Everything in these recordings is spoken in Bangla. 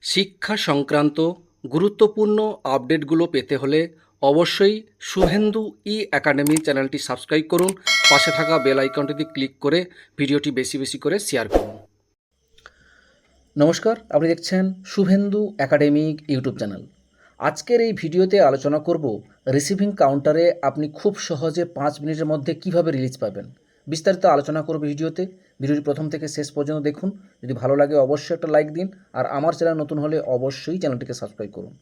শিক্ষা সংক্রান্ত গুরুত্বপূর্ণ আপডেটগুলো পেতে হলে অবশ্যই শুভেন্দু ই একাডেমি চ্যানেলটি সাবস্ক্রাইব করুন। পাশে থাকা বেল আইকনটিতে ক্লিক করে ভিডিওটি বেশি বেশি করে শেয়ার করুন। নমস্কার, আপনি দেখছেন শুভেন্দু একাডেমিক ইউটিউব চ্যানেল। আজকের এই ভিডিওতে আলোচনা করব রিসিভিং কাউন্টারে আপনি খুব সহজে 5 মিনিটের মধ্যে কিভাবে রিলিজ পাবেন। বিস্তারিত আলোচনা করব ভিডিওটি প্রথম থেকে শেষ পর্যন্ত দেখুন। যদি ভালো লাগে অবশ্যই একটা লাইক দিন, আর আমার চ্যানেল নতুন হলে অবশ্যই চ্যানেলটিকে সাবস্ক্রাইব করুন।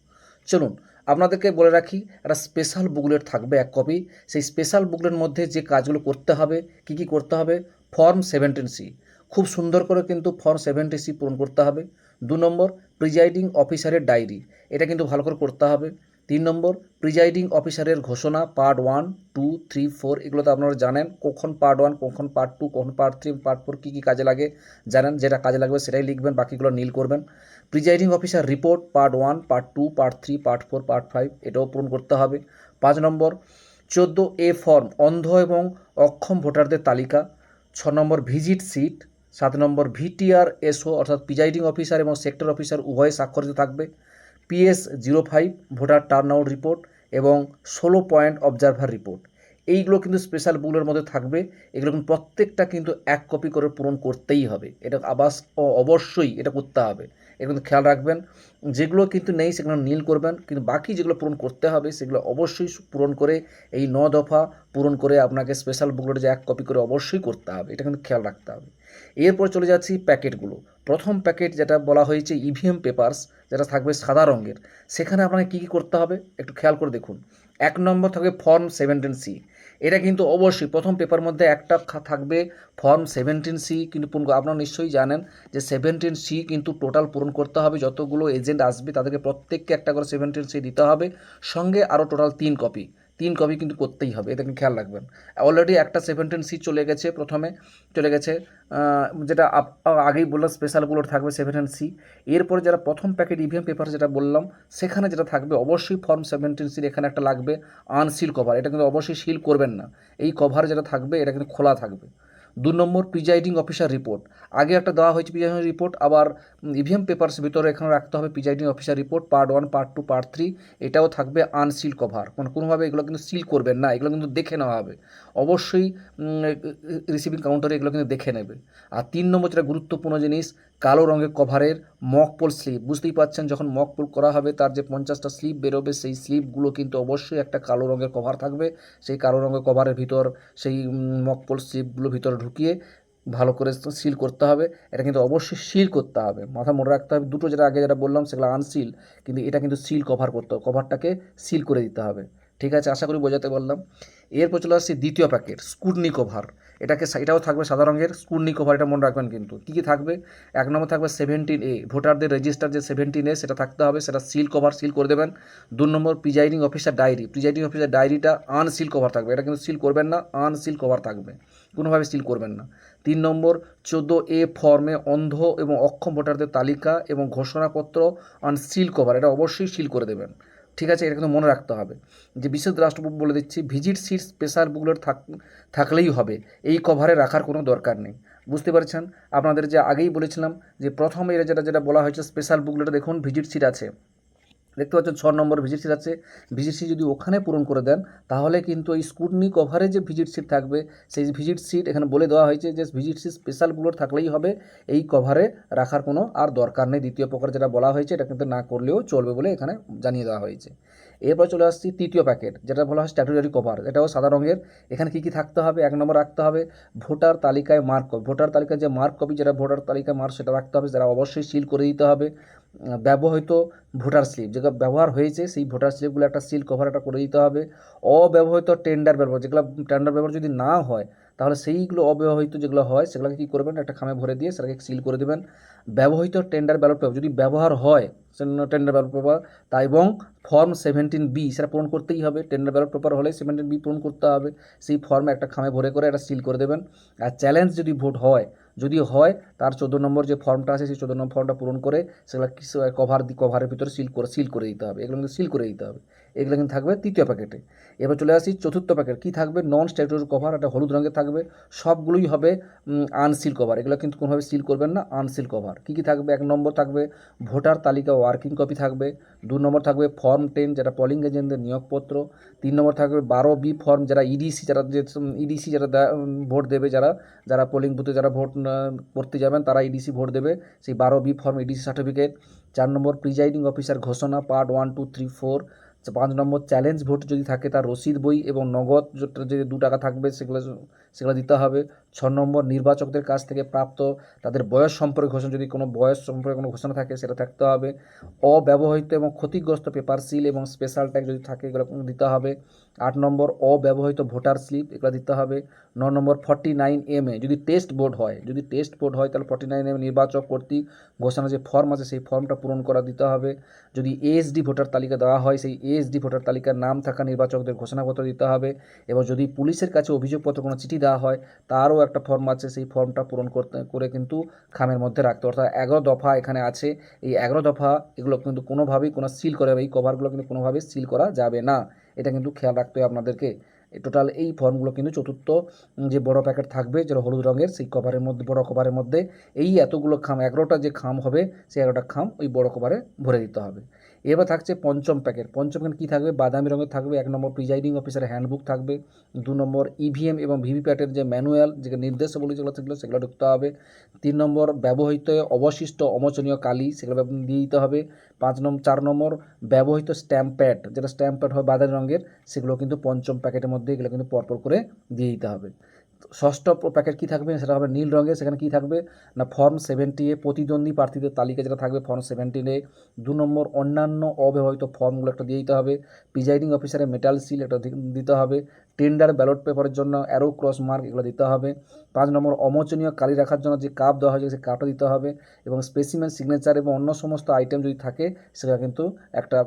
চলুন আপনাদেরকে বলে রাখি, একটা স্পেশাল বুকলেট থাকবে 1 কপি। সেই স্পেশাল বুকলেটের মধ্যে যে কাজগুলো করতে হবে, কি করতে হবে, ফর্ম 17C খুব সুন্দর করে কিন্তু ফর্ম 17C পূরণ করতে হবে। 2 নম্বর প্রিজাইডিং অফিসারের ডায়েরি, এটা কিন্তু ভালো করে করতে হবে। 3 নম্বর প্রিজাইডিং অফিসারের ঘোষণা পার্ট 1, 2, 3, 4, এগুলো তো আপনারা জানেন কখন পার্ট 1, কখন পার্ট 2, কখন পার্ট 3, পার্ট 4 কী কাজে লাগে জানেন। যেটা কাজে লাগবে সেটাই লিখবেন, বাকিগুলো নীল করবেন। Presiding officer report part 1, part 2, part 3, part 4, part 5, এটাও পূরণ করতে হবে। 5 নম্বর 14A ফর্ম অন্ধ এবং অক্ষম ভোটারদের তালিকা। 6 নম্বর ভিজিট সিট। 7 নম্বর VTR-SO অর্থাৎ প্রিজাইডিং অফিসার এবং সেক্টর অফিসার উভয়ে স্বাক্ষরিত থাকবে। PS-05 voter turn out report এবং 16 পয়েন্ট অবজারভার রিপোর্ট, এইগুলো কিন্তু স্পেশাল বুকলের মধ্যে থাকবে। এগুলো কিন্তু প্রত্যেকটা কিন্তু 1 কপি করে পূরণ করতেই হবে। এটা অবশ্যই এটা করতে হবে, এটা কিন্তু খেয়াল রাখবেন। যেগুলো কিন্তু নেই সেগুলো নীল করবেন, কিন্তু বাকি যেগুলো পূরণ করতে হবে সেগুলো অবশ্যই পূরণ করে এই 9 দফা পূরণ করে আপনাকে স্পেশাল বুকলেটে যে 1 কপি করে অবশ্যই করতে হবে, এটা কিন্তু খেয়াল রাখতে হবে। এরপর চলে যাচ্ছি প্যাকেটগুলো। প্রথম প্যাকেট যেটা বলা হয়েছে ইভিএম পেপারস, যেটা থাকবে সাদা রঙের, সেখানে আপনাকে কী করতে হবে একটু খেয়াল করে দেখুন। 1 নম্বর থাকবে ফর্ম 17C, এটা কিন্তু অবশ্যই প্রথম পেপার মধ্যে একটা থাকবে ফর্ম 17C, কিন্তু আপনারা নিশ্চয়ই জানেন যে 17C কিন্তু টোটাল পূরণ করতে হবে। যতগুলো এজেন্ট আসবে তাদেরকে প্রত্যেককে একটা করে 17C দিতে হবে, সঙ্গে আরও টোটাল 3 কপি কিন্তু করতেই হবে, এটা খেয়াল রাখবেন। অলরেডি একটা 17C চলে গেছে, প্রথমে চলে গেছে, যেটা আগেই বললাম স্পেশাল বুকলেট থাকবে 17C। এরপরে যারা প্রথম প্যাকেট ইভিএম পেপার যেটা বললাম, সেখানে যেটা থাকবে অবশ্যই ফর্ম 17C এখানে একটা লাগবে আনসিল কভার, এটা কিন্তু অবশ্যই সিল করবেন না। এই কভার যেটা থাকবে এটা কিন্তু খোলা থাকবে। 2 নম্বর প্রিজাইডিং অফিসার রিপোর্ট, আগে একটা দেওয়া হয়েছে প্রিজাইডিং রিপোর্ট, আবার ইভিএম পেপারস ভিতরে এখানে রাখতে হবে presiding officer report part 1, part 2, part 3, এটাও থাকবে আনসিল কভার। কোনোভাবে এগুলো কিন্তু সিল করবেন না, এগুলো কিন্তু দেখে নেওয়া হবে অবশ্যই। রিসিভিং কাউন্টারে এগুলো কিন্তু দেখে নেবে। আর 3 নম্বর যেটা গুরুত্বপূর্ণ জিনিস, কালো রঙের কভারের মক পোল স্লিপ। বুঝতেই পারছেন যখন মক পোল করা হবে তার যে 50টা স্লিপ বেরোবে, সেই স্লিপগুলো কিন্তু অবশ্যই একটা কালো রঙের কভার থাকবে। সেই কালো রঙের কভারের ভিতর সেই মক পোল স্লিপগুলো ভিতরে ঢুকিয়ে ভালো করে সিল করতে হবে। এটা কিন্তু অবশ্যই সিল করতে হবে, মাথা মনে রাখতে হবে। দুটো যেটা আগে যেটা বললাম সেগুলো আনসিল, কিন্তু এটা কিন্তু সিল কভার করতে হবে, কভারটাকে সিল করে দিতে হবে। ঠিক আছে, আশা করি বোঝাতে পারলাম। এরপর চলে আসছি দ্বিতীয় প্যাকেট স্কুটনি কভার, এটাও থাকবে সাদা রঙের স্কুটনি কভার, এটা মনে রাখবেন কিন্তু কী থাকবে। 1 নম্বর থাকবে 17A ভোটারদের রেজিস্টার যে 17A সেটা থাকতে হবে, সেটা সিল কভার সিল করে দেবেন। 2 নম্বর presiding officer diary, presiding officer ডায়েরিটা আনসিল কভার থাকবে, এটা কিন্তু সিল করবেন না, আনসিল কভার থাকবে, কোনোভাবে সিল করবেন না। 3 নম্বর 14A ফর্মে অন্ধ এবং অক্ষম ভোটারদের তালিকা এবং ঘোষণাপত্র আনসিল কভার, এটা অবশ্যই সিল করে দেবেন। ঠিক আছে, এটা কিন্তু মনে রাখতে হবে। যে বিশেষ রাষ্ট্রপতি বলে দিচ্ছি, ভিজিট সিট স্পেশাল বুকলেট থাকলেই হবে, এই কভারে রাখার কোনো দরকার নেই। বুঝতে পারছেন, আপনাদের যে আগেই বলেছিলাম যে প্রথমে যেটা বলা হয়েছে স্পেশাল বুকলেটে দেখুন ভিজিট সিট আছে, দেখতে পাচ্ছেন 6 নম্বর ভিজিট সিট আছে। ভিজিট সিট যদি ওখানে পূরণ করে দেন তাহলে কিন্তু এই স্কুটনি কভারে যে ভিজিট সিট থাকবে, সেই ভিজিট সিট এখানে বলে দেওয়া হয়েছে যে ভিজিট সিট স্পেশাল বুকলেট থাকলেই হবে, এই কভারে রাখার কোনো আর দরকার নেই। দ্বিতীয় প্রকার যেটা বলা হয়েছে এটা কিন্তু না করলেও চলবে বলে এখানে জানিয়ে দেওয়া হয়েছে। এরপর চলে আসছি তৃতীয় প্যাকেট, যেটা বলা হয় স্ট্যাটুটারি কভার, এটাও সাদা রঙের। এখানে কী থাকতে হবে, 1 নম্বর রাখতে হবে ভোটার তালিকায় মার্ক কপি, ভোটার তালিকায় যে মার্ক কপি, যেটা ভোটার তালিকায় মার্ক সেটা রাখতে হবে, সেটা অবশ্যই সিল করে দিতে হবে। ব্যবহৃত ভোটার স্লিপ, যেগুলো ব্যবহার হয়েছে সেই ভোটার স্লিপগুলো একটা সিল কভার একটা করে দিতে হবে। অব্যবহৃত টেন্ডার ব্যবহার, যেগুলো টেন্ডার ব্যবহার যদি না হয় তাহলে সেইগুলো অব্যবহৃত যেগুলো হয় সেগুলোকে কী করবেন, একটা খামে ভরে দিয়ে সেটাকে সিল করে দেবেন। ব্যবহৃত টেন্ডার ব্যালট পেপার যদি ব্যবহার হয়, টেন্ডার ব্যালট পেপার তা এবং ফর্ম 17B সেটা পূরণ করতেই হবে। টেন্ডার ব্যালট পেপার হলে 17B পূরণ করতে হবে, সেই ফর্মে একটা খামে ভরে করে একটা সিল করে দেবেন। আর চ্যালেঞ্জ যদি ভোট হয়, যদি হয় তার 14 নম্বর যে ফর্মটা আছে সেই 14 নম্বর ফর্মটা পূরণ করে সেগুলো কভারের ভিতরে সিল করে দিতে হবে, এগুলো কিন্তু সিল করে দিতে হবে। এগুলো কিন্তু থাকবে তৃতীয় প্যাকেটে। এবার চলে আসি চতুর্থ প্যাকেট, কী থাকবে? নন স্ট্যাটিউটরি কভার, একটা হলুদ রঙের থাকবে, সবগুলোই হবে আনসিল কভার, এগুলো কিন্তু কোনোভাবে সিল করবেন না, আনসিল কভার। কী কী থাকবে? 1 নম্বর থাকবে ভোটার তালিকা ওয়ার্কিং কপি থাকবে, 2 নম্বর থাকবে ফর্ম 10 যেটা পোলিং এজেন্টদের নিয়োগপত্র, 3 নম্বর থাকবে 12B ফর্ম যারা ইডিসি, যারা যে ইডিসি যারা ভোট দেবে, যারা পোলিং বুথে যারা ভোট করতে যাবেন তারা ইডিসি ভোট দেবে, সেই 12B ফর্ম ইডিসি সার্টিফিকেট। 4 নম্বর প্রিজাইডিং অফিসার ঘোষণা পার্ট 1, 2, 3, 4। 5 নম্বর চ্যালেঞ্জ ভোট যদি থাকে তার রসিদ বই এবং নগদ যে 2 টাকা থাকবে সেগুলো দিতে হবে। 6 নম্বর নির্বাচকদের কাছ থেকে প্রাপ্ত তাদের বয়স সম্পর্কে ঘোষণা, যদি কোনো বয়স সম্পর্কে কোনো ঘোষণা থাকে সেটা থাকতে হবে। অব্যবহৃত এবং ক্ষতিগ্রস্ত পেপার সিল এবং স্পেশাল ট্যাগ যদি থাকে এগুলো দিতে হবে। 8 নম্বর অব্যবহৃত ভোটার স্লিপ, এগুলো দিতে হবে। 9 নম্বর 49MA যদি টেস্ট ভোট হয়, তাহলে 49MA নির্বাচক কর্তৃক ঘোষণা যে ফর্ম আছে সেই ফর্মটা পূরণ করা দিতে হবে। যদি এএসডি ভোটার তালিকা দেওয়া হয় সেই এএসডি ভোটার তালিকার নাম থাকা নির্বাচকদের ঘোষণাপত্র দিতে হবে। এবং যদি পুলিশের কাছে অভিযোগপত্র কোনো চিঠি দেওয়া হয় তারও একটা ফর্ম আছে, সেই ফর্মটা পূরণ করে কিন্তু খামের মধ্যে রাখতে, অর্থাৎ 11 দফা এখানে আছে। এই 11 দফা এগুলো কিন্তু কোনোভাবেই কোনো সিল করা, এই কভারগুলো কিন্তু কোনোভাবেই সিল করা যাবে না, এটা কিন্তু খেয়াল রাখতে হবে আপনাদেরকে। টোটাল এই ফর্মগুলো কিন্তু চতুর্থ যে বড় প্যাকেট থাকবে যেটা হলুদ রঙের, সেই কভারের মধ্যে, বড় কভারের মধ্যে এই এতগুলো খাম, 11টা যে খাম হবে সেই 11টা খাম ওই বড় কভারে ভরে দিতে হবে। এবার থাকছে পঞ্চম প্যাকেট কী থাকবে? বাদামি রঙের থাকবে। 1 নম্বর প্রিজাইডিং অফিসারের হ্যান্ডবুক থাকবে। 2 নম্বর ইভিএম এবং ভিভিপ্যাটের যে ম্যানুয়াল, যে নির্দেশাবলী যেগুলো থাকলে সেগুলো ঢুকতে হবে। 3 নম্বর ব্যবহৃত অবশিষ্ট অমোচনীয় কালি, সেগুলো দিয়ে দিতে হবে। 4 নম্বর ব্যবহৃত স্ট্যাম্প প্যাড, যেটা স্ট্যাম্প প্যাড হয় বাদামি রঙের, সেগুলো কিন্তু পঞ্চম প্যাকেটের মধ্যে এগুলো কিন্তু পরপর করে দিয়ে দিতে হবে। ষষ্ঠ প্যাকেট কী থাকবে? সেটা হবে নীল রঙের, সেখানে কী থাকবে না ফর্ম 70A প্রতিদ্বন্দ্বী প্রার্থীদের তালিকা যেটা থাকবে ফর্ম 17A। 2 নম্বর অন্যান্য অব্যবহৃত ফর্মগুলো একটা দিয়ে দিতে হবে। প্রিজাইডিং অফিসারের মেটাল সিল একটা দিতে হবে। টেন্ডার ব্যালট পেপারের জন্য অ্যারো ক্রস মার্ক এগুলো দিতে হবে। 5 নম্বর অমোচনীয় কালি রাখার জন্য যে কাপ দেওয়া হয়েছে সেই কাপটা দিতে হবে। এবং স্পেসিমেন সিগনেচার এবং অন্য সমস্ত আইটেম যদি থাকে সেটা কিন্তু একটা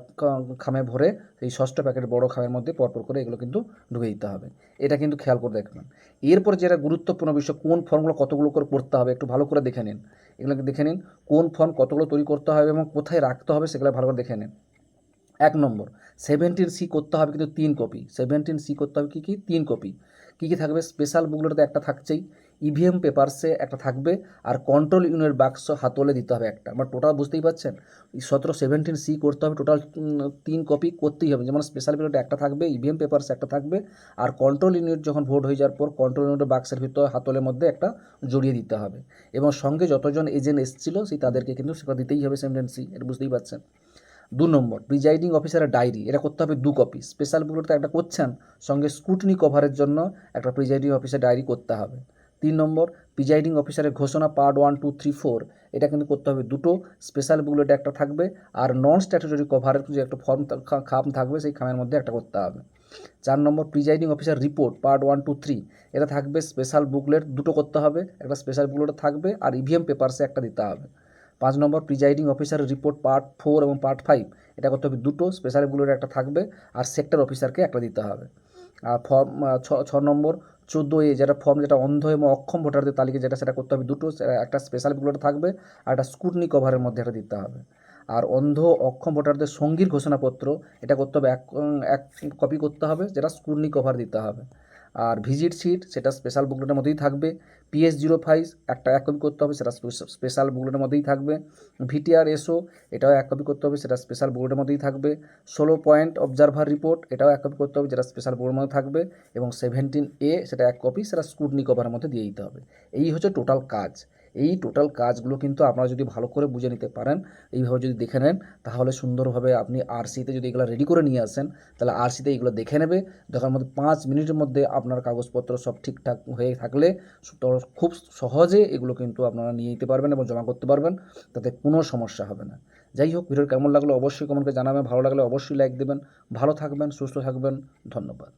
খামে ভরে এই ষষ্ঠ প্যাকেট বড় খামের মধ্যে পরপর করে এগুলো কিন্তু ঢুকে দিতে হবে। এটা কিন্তু খেয়াল করে দেখবেন। এরপর যেটা গুরুত্বপূর্ণ বিষয়, কোন ফর্মগুলো কতগুলো করে করতে হবে একটু ভালো করে দেখে নিন। এগুলোকে দেখে নিন কোন ফর্ম কতগুলো তৈরি করতে হবে এবং কোথায় রাখতে হবে সেগুলো ভালো করে দেখে নিন। 1 নম্বর 17C করতে হবে কিন্তু 3 কপি। 17C করতে হবে কী 3 কপি। কী থাকবে? স্পেশাল বুকলেটে একটা থাকছেই, ইভিএম পেপারসে একটা থাকবে, আর কন্ট্রোল ইউনিট বাক্স হাতলে দিতে হবে একটা। আমার টোটাল বুঝতেই পারছেন 17C করতে হবে, টোটাল 3 কপি করতেই হবে। যেমন স্পেশাল বুকলেটে একটা থাকবে, ইভিএম পেপারসে একটা থাকবে, আর কন্ট্রোল ইউনিট যখন ভোট হয়ে যাওয়ার পর কন্ট্রোল ইউনিটের বাক্সের ভিতর হাতলের মধ্যে একটা জড়িয়ে দিতে হবে। এবং সঙ্গে যতজন এজেন্ট এসেছিলো সেই তাদেরকে কিন্তু সেটা দিতেই হবে 17C, এটা বুঝতেই পারছেন। 2 নম্বর প্রিজাইডিং অফিসারের ডায়েরি, এটা করতে হবে 2 কপি। স্পেশাল বুকলেটে একটা করছেন, সঙ্গে স্ক্রুটিনি কভারের জন্য একটা প্রিজাইডিং অফিসার ডায়েরি করতে হবে। 3 নম্বর প্রিজাইডিং অফিসারের ঘোষণা পার্ট 1, 2, 3, 4, এটা কিন্তু করতে হবে 2টো। স্পেশাল বুকলেটে একটা থাকবে, আর নন স্ট্যাটিউটরি কভারের যে একটা ফর্ম খাম থাকবে সেই খামের মধ্যে একটা করতে হবে। 4 নম্বর প্রিজাইডিং অফিসার রিপোর্ট পার্ট 1, 2, 3, এটা থাকবে। স্পেশাল বুকলেট 2টো করতে হবে, একটা স্পেশাল বুকলেটে থাকবে আর ইভিএম পেপারসে একটা দিতে হবে। 5 নম্বর প্রিজাইডিং অফিসারের রিপোর্ট পার্ট 4 এবং পার্ট 5, এটা করতে হবে 2টো, স্পেশাল বুকলেটে একটা থাকবে আর সেক্টর অফিসারকে একটা দিতে হবে। আর ফর্ম 6 নম্বর 14A যেটা ফর্ম, যেটা অন্ধ এবং অক্ষম ভোটারদের তালিকা যেটা, সেটা করতে হবে 2টো, একটা স্পেশাল বুকলেটে থাকবে আর একটা স্ক্রুটিনি কভারের মধ্যে একটা দিতে হবে। আর অন্ধ অক্ষম ভোটারদের সঙ্গীর ঘোষণাপত্র, এটা করতে হবে এক কপি করতে হবে, যেটা স্ক্রুটিনি কভার দিতে হবে। আর ভিজিট সিট সেটা স্পেশাল বুকলেটের মধ্যেই থাকবে। PS05 এক কপি করতে হবে, সেটা স্পেশাল বুকলেটের মধ্যেই থাকবে। VTR-SO এটাও 1 কপি করতে হবে, সেটা স্পেশাল বুকলেটের মধ্যেই থাকবে। 16 পয়েন্ট অবজারভার রিপোর্ট, এটাও 1 কপি করতে হবে, যেটা স্পেশাল বুকলেটের মধ্যে থাকবে। এবং 17A সেটা 1 কপি, সেটা স্ক্রুটিনি কভারের মধ্যে দিয়ে দিতে হবে। এই হচ্ছে টোটাল কাজ। এই টোটাল কাজগুলো কিন্তু আপনারা যদি ভালো করে বুঝে নিতে পারেন, এইভাবে যদি দেখে নেন, তাহলে সুন্দরভাবে আপনি আরসিতে যদি এগুলো রেডি করে নিয়ে আসেন, তাহলে আরসিতে এগুলো দেখে নেবে, দেখার মধ্যে 5 মিনিটের মধ্যে আপনার কাগজপত্র সব ঠিকঠাক হয়ে থাকলে খুব সহজে এগুলো কিন্তু আপনারা নিয়ে নিতে পারবেন এবং জমা করতে পারবেন, তাতে কোনো সমস্যা হবে না। যাই হোক, ভিডিও কেমন লাগলো অবশ্যই কমেন্ট করে জানাবেন, ভালো লাগলে অবশ্যই লাইক দেবেন। ভালো থাকবেন, সুস্থ থাকবেন, ধন্যবাদ।